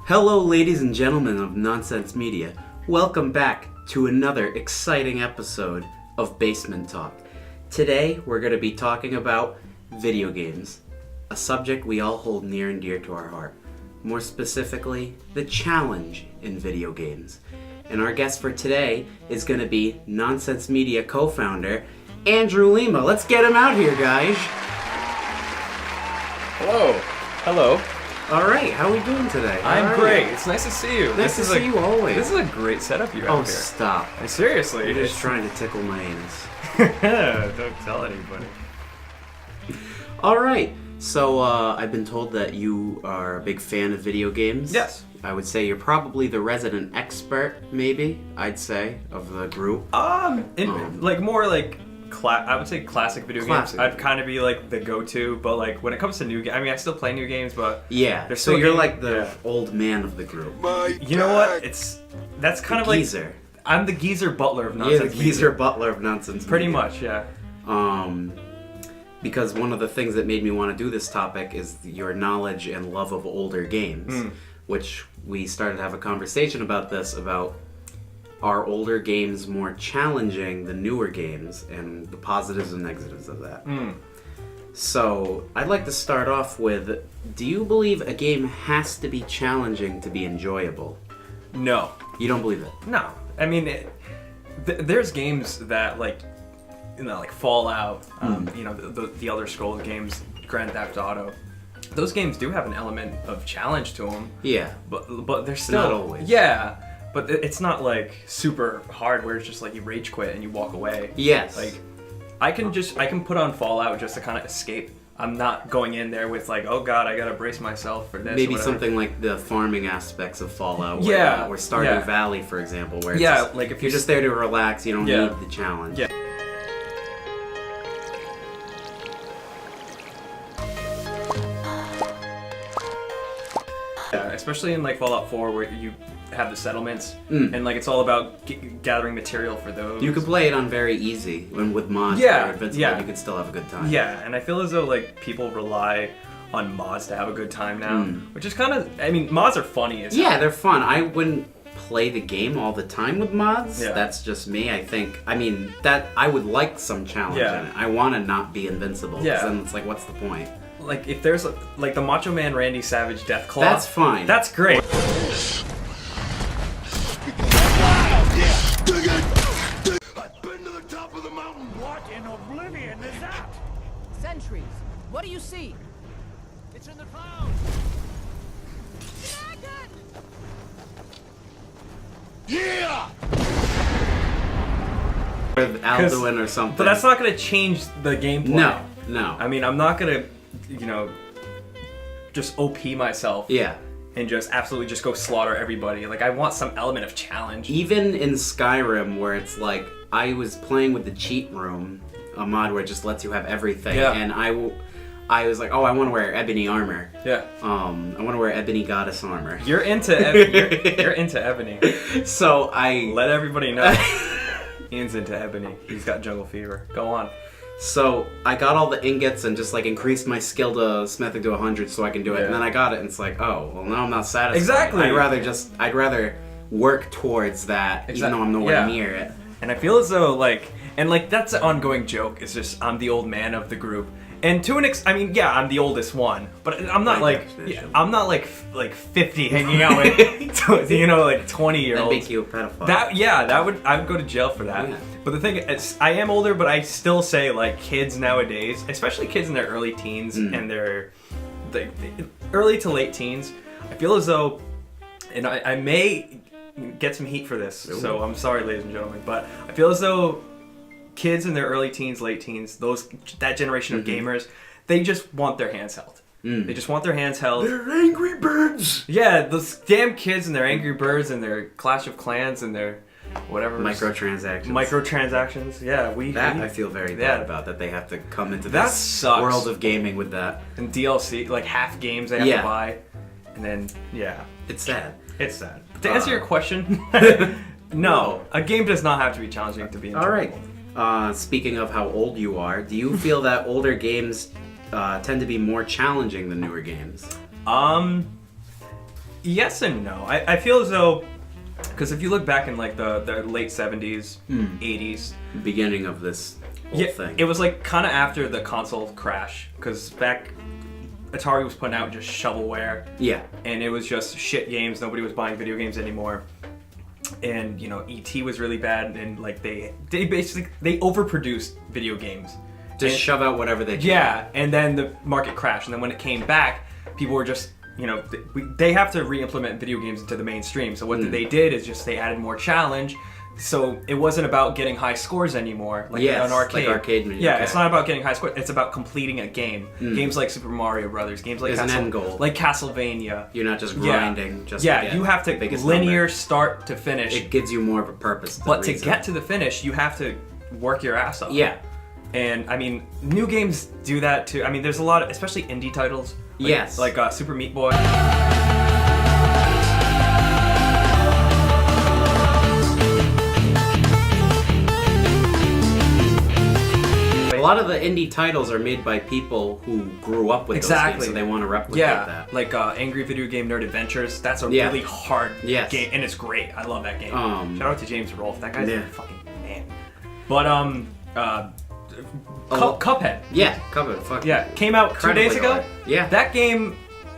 Hello, ladies and gentlemen of Nonsense Media. Welcome back to another exciting episode of Basement Talk. Today, we're going to be talking about video games, a subject we all hold near and dear to our heart. More specifically, the challenge in video games. And our guest for today is going to be Nonsense Media co-founder Andrew Lima. Let's get him out here, guys. Hello. All right, how are we doing today? I'm great. It's nice to see you. Nice to see you always. This is a great setup you have Oh, here. stop. Seriously. You're just trying to tickle my anus. Don't tell anybody. All right, so I've been told that you are a big fan of video games. Yes. I would say you're probably the resident expert, maybe, I'd say, of the group. I would say classic video Classic. games. I'd kind of be like the go-to, but like when it comes to new games, I mean, I still play new games, but Yeah, there's so still you're games- like the yeah. old man of the group. You know what? That's kind of like Geezer. I'm the geezer butler of You're nonsense. the geezer butler of Nonsense Pretty Media. much, yeah. Because one of the things that made me want to do this topic is your knowledge and love of older games, which we started to have a conversation about this, about are older games more challenging than newer games, and the positives and negatives of that. So, I'd like to start off with, do you believe a game has to be challenging to be enjoyable? No. You don't believe it? No, I mean, there's games that like Fallout, the Elder Scrolls games, Grand Theft Auto. Those games do have an element of challenge to them. Yeah. But they're still Not always. Yeah, but it's not like super hard where it's just like you rage quit and you walk away. Yes. Like I can put on Fallout just to kind of escape. I'm not going in there with like, oh god, I gotta brace myself for this. Maybe or whatever. something like the farming aspects of Fallout, Yeah, or Stardew yeah. Valley, for example, where it's Yeah, just, like if you're just there to relax, you don't Yeah. need the challenge. Yeah. Yeah, especially in like Fallout 4 where you have the settlements and like it's all about gathering material for those. You could play it on very easy, and with mods Yeah, that are invincible, yeah. you could still have a good time. Yeah, and I feel as though like people rely on mods to have a good time now, which is kind of, I mean, mods are funny as Yeah, they're fun. I wouldn't play the game all the time with mods. Yeah. That's just me. That I would like some challenge Yeah. in it. I want to not be invincible. 'Cause Yeah. then it's like, what's the point? like if there's like the Macho Man Randy Savage Death Claw. That's fine. That's great. I've been to the top of the mountain. What in oblivion is that? Sentries, what do you see? It's in the clouds. Yeah! With Alduin or something. But that's not gonna change the gameplay. No. I mean, I'm not gonna, just OP myself. Yeah. And just absolutely just go slaughter everybody. Like, I want some element of challenge. Even in Skyrim, where it's like, I was playing with the cheat room, a mod where it just lets you have everything, Yeah. and I was like, oh, I want to wear ebony armor. Yeah. I want to wear ebony goddess armor. You're into you're into Ebony. So I Let everybody know. Ian's into Ebony. He's got jungle fever. Go on. So I got all the ingots and just like increased my skill to smithing to 100 so I can do it. Yeah. And then I got it and it's like, oh, well now I'm not satisfied. Exactly. I'd rather work towards that even though I'm nowhere Yeah. near it. And I feel as though that's an ongoing joke. It's just I'm the old man of the group. And to an I mean, yeah, I'm the oldest one, but I'm not By like definition. I'm not like 50 hanging out with 20-year-olds. That'd make you a pedophile. I would go to jail for that. Yeah. But the thing is, I am older, but I still say like kids nowadays, especially kids in their early teens and their early to late teens. I feel as though, and I may get some heat for this, so I'm sorry, ladies and gentlemen, but I feel as though kids in their early teens, late teens, that generation of gamers, they just want their hands held. They just want their hands held. They're Angry Birds! Yeah, those damn kids and their Angry Birds and their Clash of Clans and their whatever. Microtransactions. Yeah, I feel very bad about that they have to come into That this sucks. world of gaming with that. And DLC, like half games they have Yeah. to buy, and then It's sad. it's sad. To answer your question, no, a game does not have to be challenging to be All enjoyable. right. Speaking of how old you are, do you feel that older games tend to be more challenging than newer games? Yes and no. I feel as though, because if you look back in like the late 70s, 80s, Beginning of this whole thing. it was like kind of after the console crash, because back Atari was putting out just shovelware, Yeah. and it was just shit games. Nobody was buying video games anymore. And you know, ET was really bad, and like they basically overproduced video games. Just And- shove out whatever they can. Yeah, and then the market crashed, and then when it came back, people were just, you know, they have to re-implement video games into the mainstream. So what they did is just they added more challenge. So it wasn't about getting high scores anymore, like Yes, an arcade. like arcade music, Yeah, okay. it's not about getting high scores. It's about completing a game. Games like Super Mario Brothers, games like There's an end goal. like Castlevania. You're not just Yeah. grinding. Just to Yeah, get you have the to biggest linear number. start to finish. It gives you more of a purpose. But to reason. get to the finish, you have to work your ass off. Yeah. And I mean, new games do that too. I mean, there's a lot of, especially indie titles. Like, Yes. Like Super Meat Boy. A lot of the indie titles are made by people who grew up with those Exactly. games, so they want to replicate Yeah, that. like Angry Video Game Nerd Adventures. That's a Yeah. really hard Yes. game, and it's great. I love that game. Um, Shout out to James Rolfe. That guy's yeah. a fucking man. But Oh. Cuphead. Yeah, cover it. Fuck. Yeah, came out 2 days Incredibly ago. hard. Yeah. That game,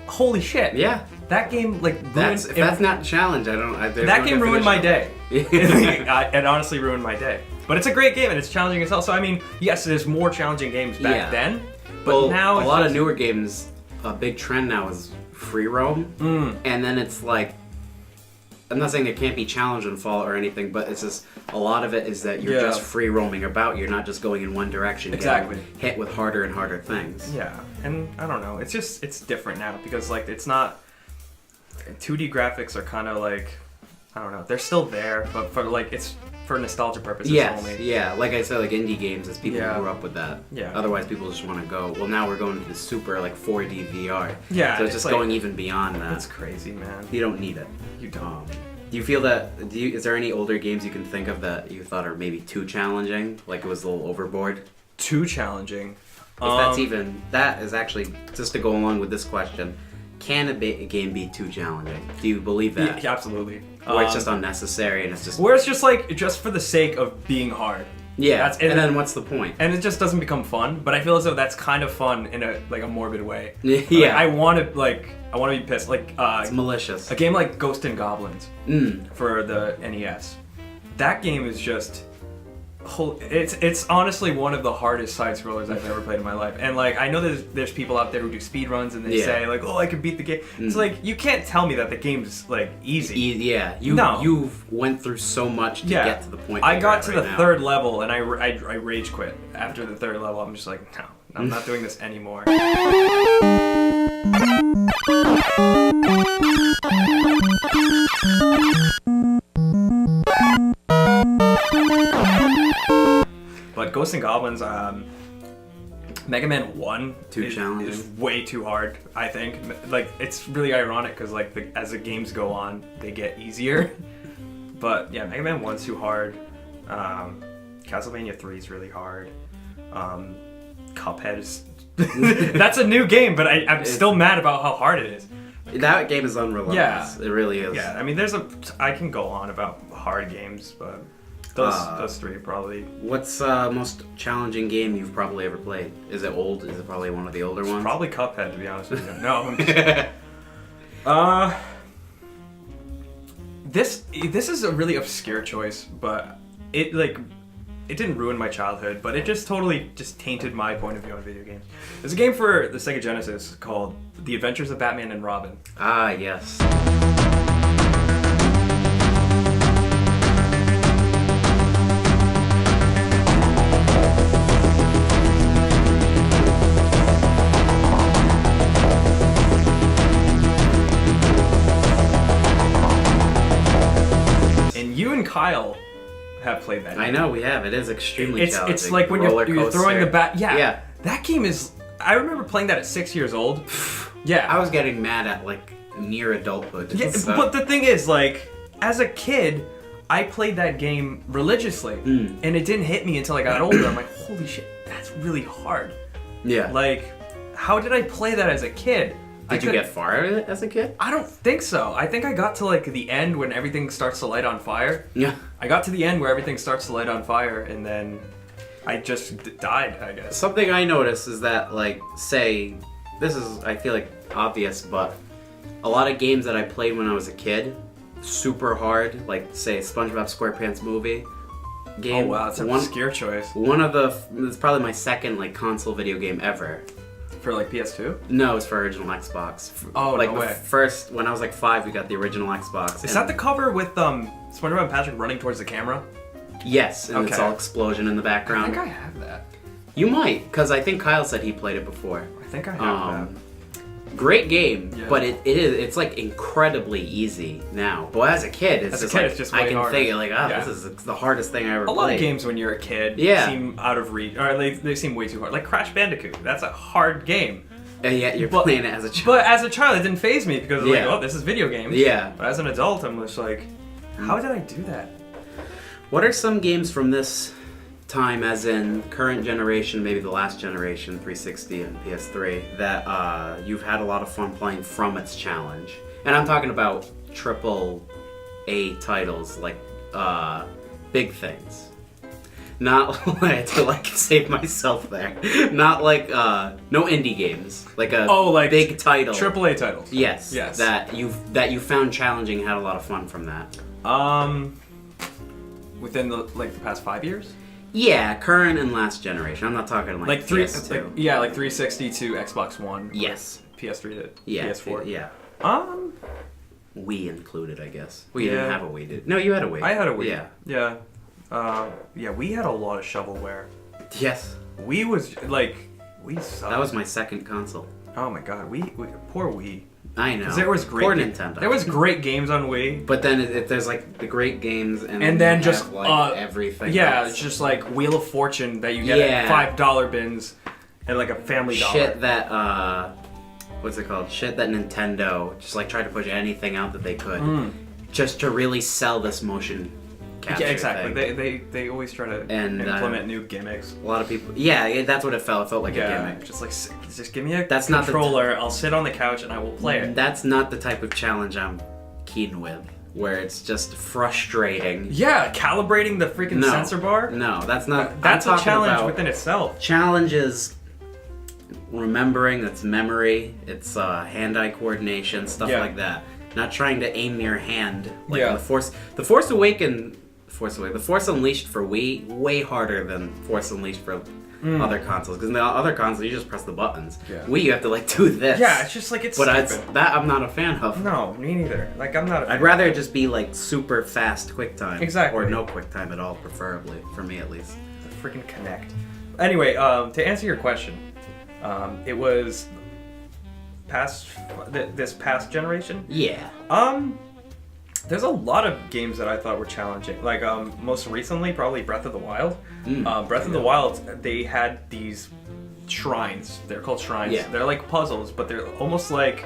holy shit. Yeah. That game like ruined. That's if that's not a challenge, I don't. There's That no game ruined my day. definition. It honestly ruined my day. But it's a great game and it's challenging as hell. So I mean, yes, there's more challenging games back Yeah. then, but Well, now a it's lot of just- newer games. A big trend now is free roam, and then it's like. I'm not saying there can't be challenge and fall or anything, but it's just a lot of it is that you're Yeah. just free roaming about. You're not just going in one direction. Exactly. Getting hit with harder and harder things. Yeah, and I don't know. It's different now because like it's not 2D graphics are kind of like I don't know. They're still there, but for like it's for nostalgia purposes Yes, only. yeah. Like I said, like indie games, is people Yeah. who grew up with that. Yeah. Otherwise, people just want to go. Well, now we're going to the super like 4D VR. Yeah, So it's it's just like- going even beyond that. That's crazy, man. You don't need it. You don't. Do you feel that? Is there any older games you can think of that you thought are maybe too challenging? Like it was a little overboard. Too challenging. If that's even that is actually just to go along with this question. Can a game be too challenging? Do you believe that? Yeah, absolutely. Or it's just unnecessary and it's just. Where it's just like just for the sake of being hard. Yeah. That's- and then what's the point? And it just doesn't become fun, but I feel as though that's kind of fun in a like a morbid way. Yeah. Like, I want to be pissed. Like It's malicious. a game like Ghost and Goblins for the NES. That game is just it's honestly one of the hardest side scrollers I've ever played in my life. And like I know there's people out there who do speed runs and they Yeah. say like, "Oh, I could beat the game." It's like you can't tell me that the game's like easy. Yeah, No. you've went through so much to Yeah. get to the point. I that got you're to at the right now. third level and I rage quit after the third level. I'm just like, no, I'm not doing this anymore. But Ghosts and Goblins, Mega Man 1 Too is challenging. way too hard, I think. Like, it's really ironic because, like, as the games go on, they get easier. But, yeah, Mega Man 1's too hard. Castlevania 3 is really hard. Cuphead is... That's a new game, but I'm still mad about how hard it is. That game is unrelentless. Yeah. It really is. Yeah, I mean, I can go on about hard games, but those three probably. What's most challenging game you've probably ever played? Is it old? Is it probably one of the older ones? Probably Cuphead, to be honest with you. No, I'm just, this is a really obscure choice, but it didn't ruin my childhood, but it just totally just tainted my point of view on video games. There's a game for the Sega Genesis called The Adventures of Batman and Robin. Ah, yes. And you and Kyle have played that. I know we have. It is extremely challenging. It's like when Roller you're throwing the coaster. bat. Yeah. Yeah. That game is. I remember playing that at 6 years old. Yeah. I was getting mad at like near adulthood. Yeah, so- but the thing is, like, as a kid, I played that game religiously, and it didn't hit me until I got older. I'm like, holy shit, that's really hard. yeah. Like, how did I play that as a kid? Did you get far as a kid? I don't think so. I think I got to like the end when everything starts to light on fire. Yeah. I got to the end where everything starts to light on fire, and then I just died, I guess. Something I noticed is that, like, say, this is, I feel like, obvious, but a lot of games that I played when I was a kid, super hard, like, say, SpongeBob SquarePants movie game. Oh wow, that's an one, obscure choice. one of the, it's probably my second, like, console video game ever. For like PS2? No, it's for original Xbox. Oh, like no the way. first, when I was like 5, we got the original Xbox. Is that the cover with SpongeBob and Patrick running towards the camera? Yes, and it's Okay. all explosion in the I background. think I have that. You might, because I think Kyle said he played it before. I think I have that. Great game, Yeah. but it's like incredibly easy now. But as a kid, it's As a just kid, like it's just I way can harder. think like, Yeah. this is the hardest thing I ever A lot played. of games when you're a kid Yeah. seem out of reach, or they seem way too hard. Like Crash Bandicoot, that's a hard game. And yet you're But- playing it as a child. But as a child, it didn't faze me because I was Yeah. like, oh, this is video games. Yeah. But as an adult, I'm just like, how did I do that? What are some games from this time, as in current generation, maybe the last generation, 360 and PS3, that you've had a lot of fun playing from its challenge? And I'm talking about triple A titles like Big Things. Not like to like save myself there. Not like no indie games. Like a big title. AAA titles. Yes. Yes. That you found challenging, had a lot of fun from that. Within the past 5 years. Yeah, current and last generation. I'm not talking like PS2. Like 360 to Xbox One. with Yes. PS3 to Yeah. PS4. Yeah. Wii included, I guess. Well, you didn't Yeah. have a Wii, did? No, you had a Wii. I had a Wii. Yeah. Yeah. We had a lot of shovelware. Yes. We was like, we sucked. That was my second console. Oh my god, we poor Wii. I know. 'Cause there was great Poor ga- Nintendo. There was great games on Wii. But then there's like the great games and Then you just have, like everything. Yeah, else. it's just like Wheel of Fortune that you get Yeah. at $5 bins and like a Family Dollar. shit that what's it called? Shit that Nintendo just like tried to push anything out that they could, just to really sell this motion capture Yeah, exactly. thing. They always try to And, implement new gimmicks. A lot of people. Yeah, that's what it felt. It felt like a Yeah, gimmick. just like just give me a That's not the controller. I'll sit on the couch and I will play it. That's not the type of challenge I'm keen with, where it's just frustrating. Yeah, calibrating the freaking No, sensor bar. No, that's not. That's I'm a talking challenge about within itself. Challenge is remembering. It's memory. It's hand-eye coordination, stuff Yeah. like that. Not trying to aim your hand like Yeah. in The Force Unleashed for Wii way harder than Force Unleashed for other consoles, because in the other consoles you just press the buttons. Yeah. Wii, you have to like do this. Yeah, it's just like it's But stupid. that I'm not a fan of. No, me neither. Like I'm not. I'd rather it just be like super fast QuickTime. Exactly. Or no QuickTime at all, preferably, for me at least. freaking Connect. Anyway, to answer your question, it was this past generation. Yeah. There's a lot of games that I thought were challenging. Like most recently, probably Breath of the Wild. Breath of the Wild, they had these shrines. They're called shrines. Yeah. They're like puzzles, but they're almost like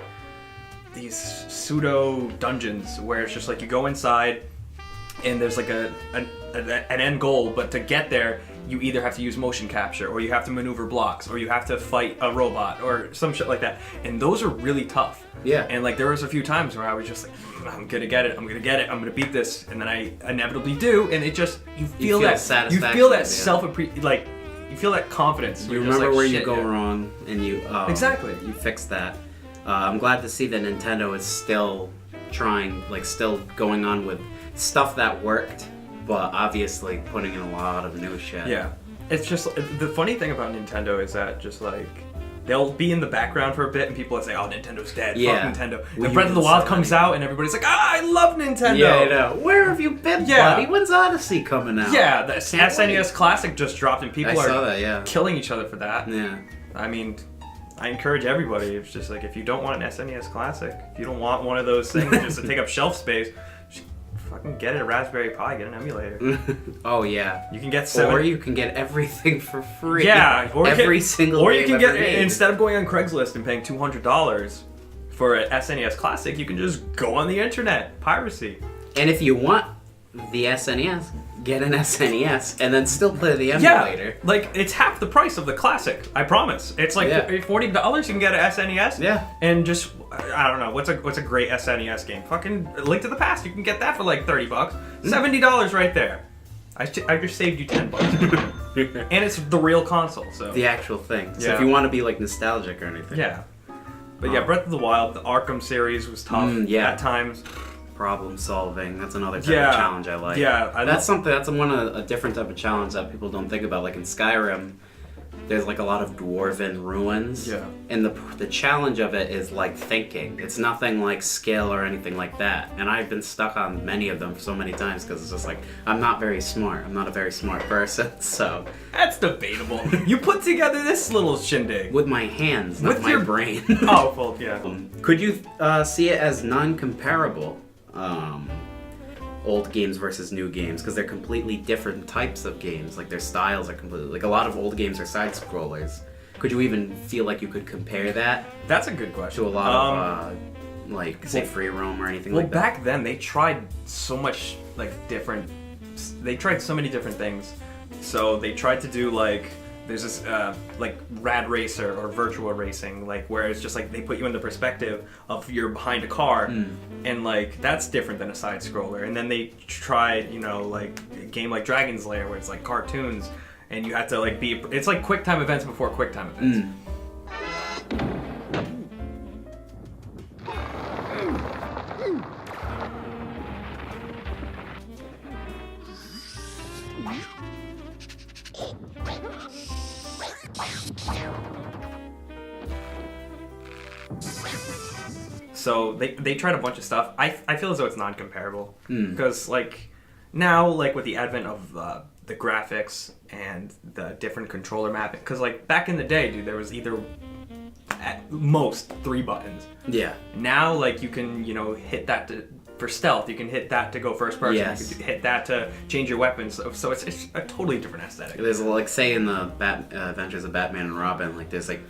these pseudo dungeons where it's just like you go inside and there's like an end goal, but to get there you either have to use motion capture or you have to maneuver blocks or you have to fight a robot or some shit like that, and those are really tough. Yeah. And like there was a few times where I was just like, I'm gonna get it, I'm gonna beat this, and then I inevitably do, and it just you feel that satisfaction, you feel that confidence. You You're just remember like, where you "Shit, go yeah." wrong, and you Exactly. You fix that. I'm glad to see that Nintendo is still trying, like still going on with stuff that worked, but obviously putting in a lot of new shit. Yeah. It's just the funny thing about Nintendo is that just like they'll be in the background for a bit and people will say, "Oh, Nintendo's dead. Yeah. Fuck Nintendo." We Then Breath of the even Wild said comes that. out and everybody's like, "Ah, I love Nintendo." Yeah, I know. Where have you been, Yeah. buddy? When's Odyssey coming out? Yeah, the Can't SNES Classic just dropped and people I are saw that, yeah. killing each other for that. Yeah. I mean, I encourage everybody. It's just like if you don't want an SNES Classic, if you don't want one of those things just to take up shelf space, just fucking get a Raspberry Pi, get an emulator. Oh yeah. You can get Or you can get everything for free. Yeah, or every single. Or you game can get ever made. instead of going on Craigslist and paying $200 for an SNES Classic, you can just go on the internet, piracy. And if you want the SNES, get an SNES and then still play the emulator. Yeah, like it's half the price of the Classic. I promise. It's like $40. You can get an SNES. Yeah. And just I don't know what's a great SNES game. Fucking Link to the Past. You can get that for like $30. $70 right there. I just saved you $10. And it's the real console. So The actual thing. So Yeah. if you want to be like nostalgic or anything. yeah. But yeah, Breath of the Wild, the Arkham series was tough at times. Problem solving. That's another type Yeah. of challenge I like. Yeah, That's a different type of challenge that people don't think about. Like in Skyrim, there's like a lot of dwarven ruins. Yeah. And the challenge of it is like thinking. It's nothing like skill or anything like that. And I've been stuck on many of them so many times because it's just like I'm not very smart. I'm not a very smart person. So That's debatable. You put together this little shindig. with my hands, not With my your- brain. Oh, well, yeah. Could you see it as non-comparable? Old games versus new games, because they're completely different types of games. Like their styles are completely like a lot of old games are side scrollers. Could you even feel like you could compare that That's a good question. to a lot of like say free roam or anything Well, like that? back then they tried so much like different. They tried so many different things. So they tried to do like there's this like Rad Racer or virtual racing, like where it's just like they put you in the perspective of you're behind a car, and like that's different than a side scroller. And then they tried, you know, like a game like Dragon's Lair where it's like cartoons, and you had to like be. It's like QuickTime events before QuickTime events. So they tried a bunch of stuff. I feel as though it's non-comparable because like now like with the advent of the graphics and the different controller mapping, because like back in the day, dude, there was either at most 3 buttons. Yeah. Now like you can hit that for stealth. You can hit that to go first person. Yes. You can hit that to change your weapons. So it's a totally different aesthetic. There's like say in the Adventures of Batman and Robin, like there's like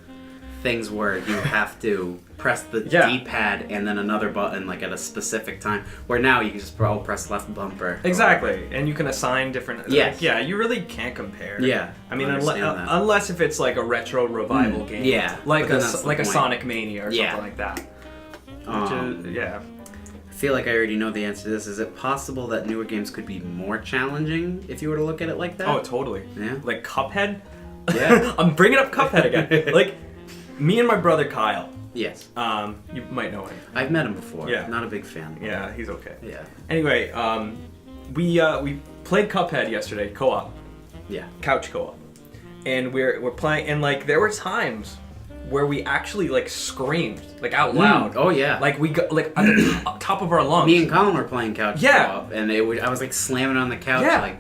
things where you have to press the D-pad and then another button like at a specific time. Where now you can just press left bumper. Exactly, and you can assign different. Yes. Like, yeah, you really can't compare. Yeah, I mean, understand that. unless if it's like a retro revival game. Yeah, like but then that's the like a point. Sonic Mania or Yeah. something like that. Yeah. I feel like I already know the answer to this. Is it possible that newer games could be more challenging if you were to look at it like that? Oh, totally. Yeah. Like Cuphead. Yeah. I'm bringing up Cuphead again. Like me and my brother Kyle. Yes. You might know him. I've met him before. Yeah. Not a big fan. Yeah, he's okay. Yeah. Anyway, we played Cuphead yesterday, co-op, Yeah. couch co-op, and we're playing, and like there were times where we actually like screamed like out loud. Oh yeah. Like we got like at the top of our lungs. me and Colin were playing couch Yeah. co-op, and I was like slamming on the couch, Yeah. like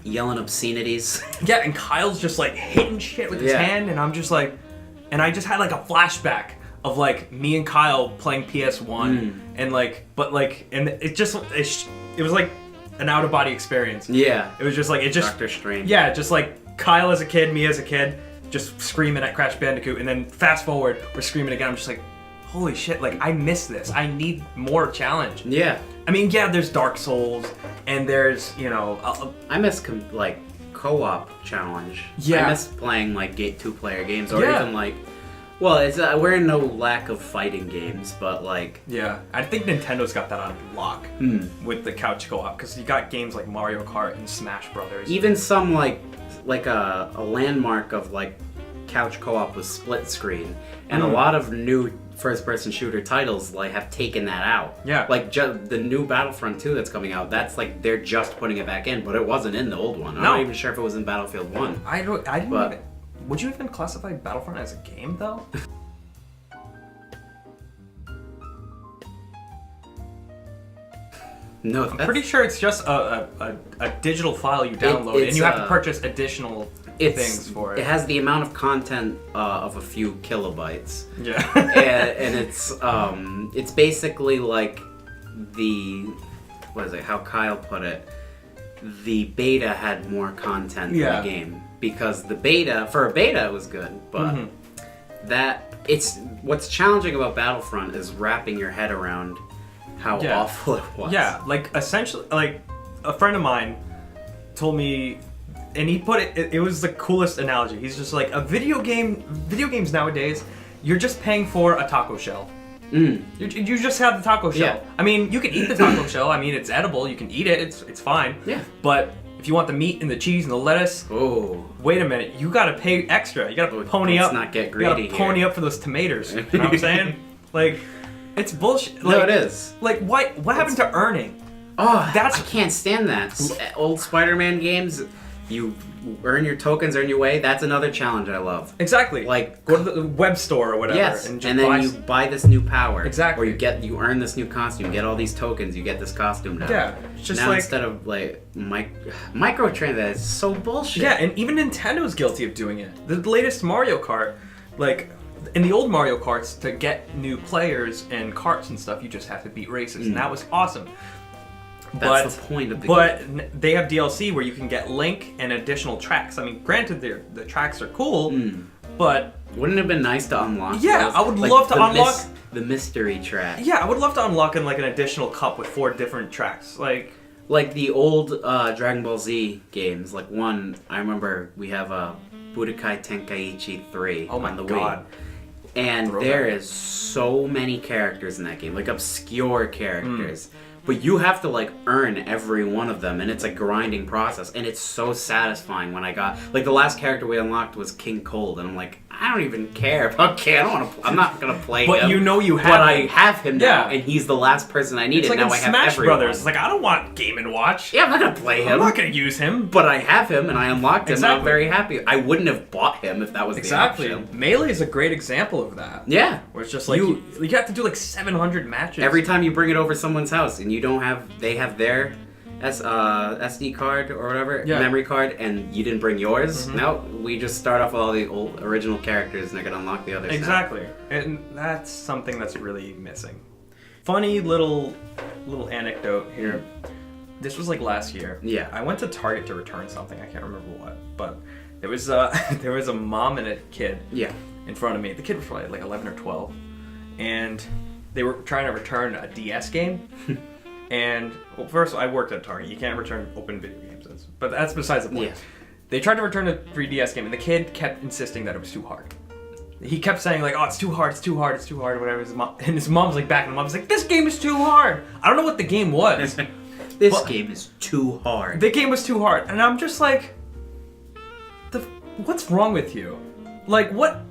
yelling obscenities. Yeah, and Kyle's just like hitting shit with his Yeah. hand, and I'm just like, and I just had like a flashback of like me and Kyle playing PS1, and like, but like, and it was like an out of body experience. Yeah. It was just like Doctor Strange. Yeah, just like Kyle as a kid, me as a kid, just screaming at Crash Bandicoot, and then fast forward, we're screaming again. I'm just like, holy shit! Like I miss this. I need more challenge. Yeah. I mean, yeah, there's Dark Souls, and there's I miss like co-op challenge. Yeah. I miss playing like 2-player games, or Yeah. even like, well, it's we're in no lack of fighting games, but like, yeah. I think Nintendo's got that on lock with the couch co-op, because you got games like Mario Kart and Smash Brothers. even some like a landmark of like couch co-op was split screen, and a lot of new first-person shooter titles like have taken that out. Yeah. Like the new Battlefront 2 that's coming out, that's like they're just putting it back in, but it wasn't in the old one. I'm No. not even sure if it was in Battlefield 1. I didn't But- even. Would you even classify Battlefront as a game though? No, I'm pretty sure it's just a digital file you download, and it's, you have to purchase additional things for it. It has the amount of content of a few kilobytes. Yeah. and it's basically like the what is it? How Kyle put it, the beta had more content than Yeah. the game because the beta for a beta it was good, but it's what's challenging about Battlefront is wrapping your head around how Yeah. awful it was. Yeah, like essentially, like a friend of mine told me, and he put it was the coolest analogy. He's just like, video games nowadays, you're just paying for a taco shell. You just have the taco shell. Yeah. I mean, you can eat the taco shell. I mean, it's edible. You can eat it. It's fine. Yeah. But if you want the meat and the cheese and the lettuce, Oh. wait a minute. You gotta pay extra. You gotta pony let's up. not get You gotta greedy pony here. up for those tomatoes. You know what I'm saying? Like, it's bullshit. No, Like, it is. Like, what happened to earning? Oh, That's- I can't stand that. Old Spider-Man games, you earn your tokens, earn your way. That's another challenge I love. Exactly. Like- go to the web store or whatever, Yes, and and just buy then you buy this new power. Exactly. Or you earn this new costume, you get all these tokens, you get this costume now. Yeah, it's just now like- instead of like microtransactions, it's so bullshit. Yeah, and even Nintendo's guilty of doing it. The latest Mario Kart, like in the old Mario Karts, to get new players and carts and stuff, you just have to beat races, and that was awesome. That's the point of the game. But they have DLC where you can get Link and additional tracks. I mean, granted, the tracks are cool, but Wouldn't it have been nice to unlock? Yeah, those? I would love to unlock- the mystery track. yeah, I would love to unlock in like an additional cup with 4 different tracks. Like the old Dragon Ball Z games. Like one, I remember we have Budokai Tenkaichi 3 Oh my on the God. Wii. And Throwback. there is so many characters in that game, like obscure characters. But you have to like earn every one of them, and it's a grinding process. And it's so satisfying when I got like the last character we unlocked was King Cold, and I'm like, I don't even care about King. I don't want to. I'm not gonna play But him. you know you have But him. I have him now, Yeah. and he's the last person I needed. it's like now in I have Smash everyone. Brothers. It's like, I don't want Game & Watch. Yeah, I'm not gonna play him. I'm not gonna use him. But I have him, and I unlocked him, and I'm Exactly. very happy. I wouldn't have bought him if that was Exactly. the option. Melee is a great example of that. Yeah. Where it's just like you have to do like 700 matches. Every time you bring it over someone's house, and you don't have, they have their SD card or whatever, Yeah. memory card, and you didn't bring yours. Now we just start off with all the old original characters, and I can unlock the others. now. Exactly, and that's something that's really missing. Funny little anecdote here. This was like last year. Yeah. I went to Target to return something. I can't remember what, but there was there was a mom and a kid Yeah. in front of me. The kid was probably like 11 or 12, and they were trying to return a DS game. And well, first, I worked at Target. You can't return open video games, but that's besides the point. Yeah. They tried to return a 3DS game, and the kid kept insisting that it was too hard. He kept saying like, "Oh, it's too hard, it's too hard, it's too hard," whatever. And his mom's like backing him up. He's like, "This game is too hard." I don't know what the game was. This But- game is too hard. The game was too hard, and I'm just like, what's wrong with you? Like, what?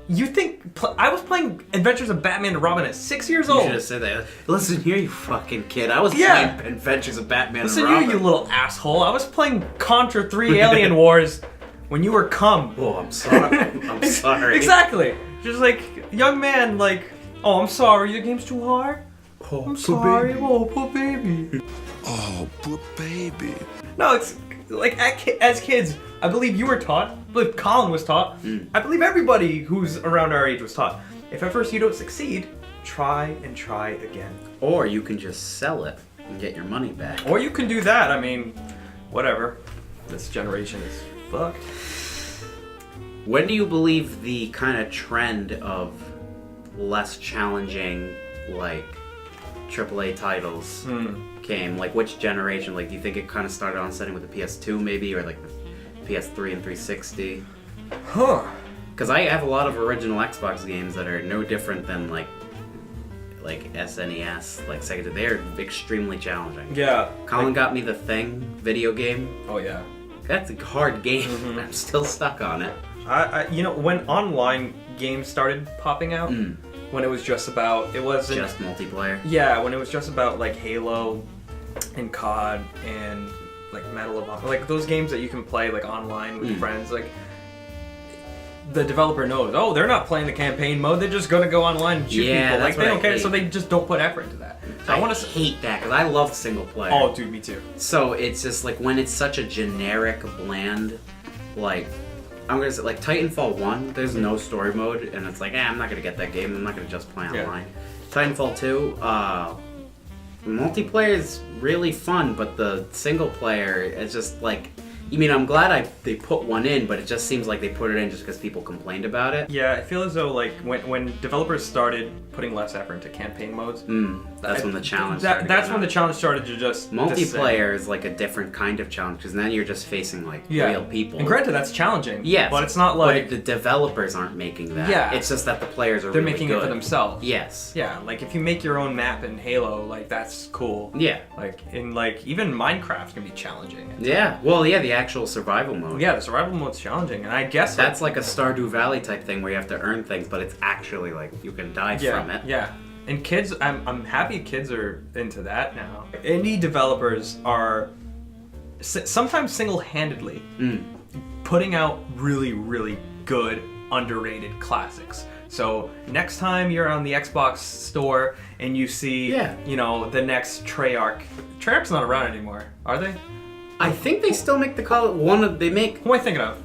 You think I was playing Adventures of Batman and Robin at 6 years You old? should have said that. Listen here, you fucking kid. I was Yeah. playing Adventures of Batman Listen and to Robin. you little asshole. I was playing Contra 3 Alien Wars when you were cum. Oh, I'm sorry. I'm sorry. Exactly. Just like, young man, like, oh, I'm sorry, the game's too hard? Oh, I'm sorry. Oh, poor baby. Oh, poor baby. No, it's like as kids, I believe you were taught. I believe Colin was taught. I believe everybody who's around our age was taught. If at first you don't succeed, try and try again. Or you can just sell it and get your money back. Or you can do that. I mean, whatever. This generation is fucked. When do you believe the kind of trend of less challenging, like, AAA titles came? Like, which generation? Like, do you think it kind of started on setting with the PS2 maybe, or like the PS3 and 360? Huh. Because I have a lot of original Xbox games that are no different than like SNES, like Sega. They're extremely challenging. Yeah. Colin got me the Thing video game. Oh yeah. That's a hard game. I'm still stuck on it. I you know, when online games started popping out, when it was just about, it wasn't Just multiplayer. yeah, when it was just about like Halo and COD and like Medal of Honor, like those games that you can play like online with friends, like the developer knows, oh, they're not playing the campaign mode, they're just gonna go online and shoot Yeah, people. that's Like they what don't I care, hate. so they just don't put effort into that. So I I want to to. hate that because I love single player. Oh, dude, me too. So it's just like when it's such a generic, bland, like I'm gonna say like Titanfall 1. There's no story mode, and it's like, I'm not gonna get that game. I'm not gonna just play Yeah. online. Titanfall 2. multiplayer is really fun, but the single player is just like, I mean, I'm glad they put one in, but it just seems like they put it in just because people complained about it. Yeah, I feel as though like when developers started putting less effort into campaign modes, That's when the challenge. That's when the challenge started to just multiplayer is like a different kind of challenge because then you're just facing like real people. And granted, that's challenging. Yes, but it's not like the developers aren't making that. Yeah. It's just that the players are. they're really making good. it for themselves. Yes. Yeah, like if you make your own map in Halo, like that's cool. Yeah. Like in like even Minecraft can be challenging. Yeah. Well, yeah, the actual survival mode. Yeah, the survival mode's challenging, and I guess That's like a Stardew Valley type thing where you have to earn things, but it's actually like you can die from it. Yeah. And kids, I'm happy kids are into that now. Indie developers are sometimes single-handedly putting out really, really good, underrated classics. So next time you're on the Xbox store and you see, you know, the next Treyarch. Treyarch's not around anymore, are they? I think they still make the call. They make. Who am I thinking of?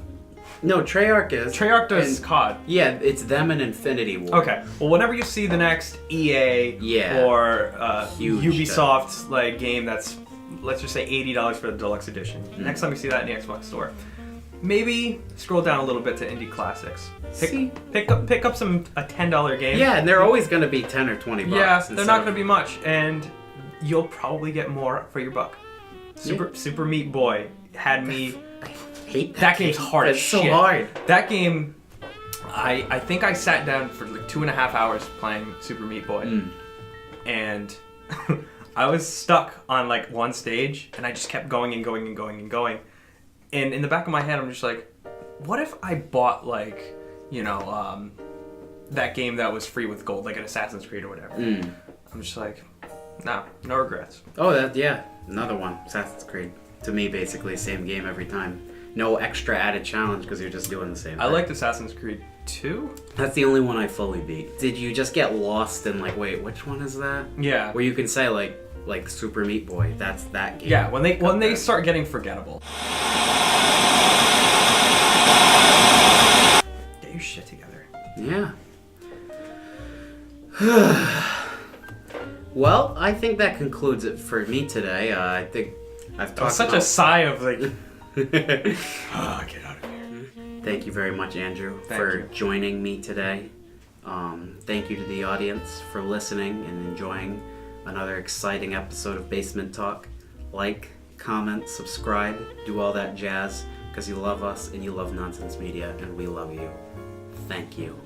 No, Treyarch is. Treyarch does and- COD. Yeah, it's them and Infinity War. Okay. Well, whenever you see the next EA or Huge Ubisoft like game that's, let's just say $80 for the deluxe edition. Next time you see that in the Xbox store, maybe scroll down a little bit to indie classics. Pick up a $10 game. Yeah, and they're always going to be 10 or 20 bucks. Yeah, they're not going to be much, and you'll probably get more for your buck. Super Meat Boy had me. Hate That game's hard as It's shit. so hard. That game, I think I sat down for like 2.5 hours playing Super Meat Boy, and I was stuck on like one stage, and I just kept going and going and going and going. And in the back of my head, I'm just like, what if I bought like, you know, that game that was free with gold, like an Assassin's Creed or whatever? I'm just like, no regrets. Oh, another one. Assassin's Creed. To me, basically, same game every time. No extra added challenge because you're just doing the same thing. I liked Assassin's Creed 2. That's the only one I fully beat. Did you just get lost in like, wait, which one is that? Yeah. Where you can say like Super Meat Boy. That's that game. Yeah, when they start getting forgettable. Get your shit together. Yeah. Well, I think that concludes it for me today. I think I've talked Such about... a sigh of like, get out of here. Thank you very much, Andrew, Thank for you. joining me today. Thank you to the audience for listening and enjoying another exciting episode of Basement Talk. Like, comment, subscribe, do all that jazz, because you love us and you love Nonsense Media, and we love you. Thank you.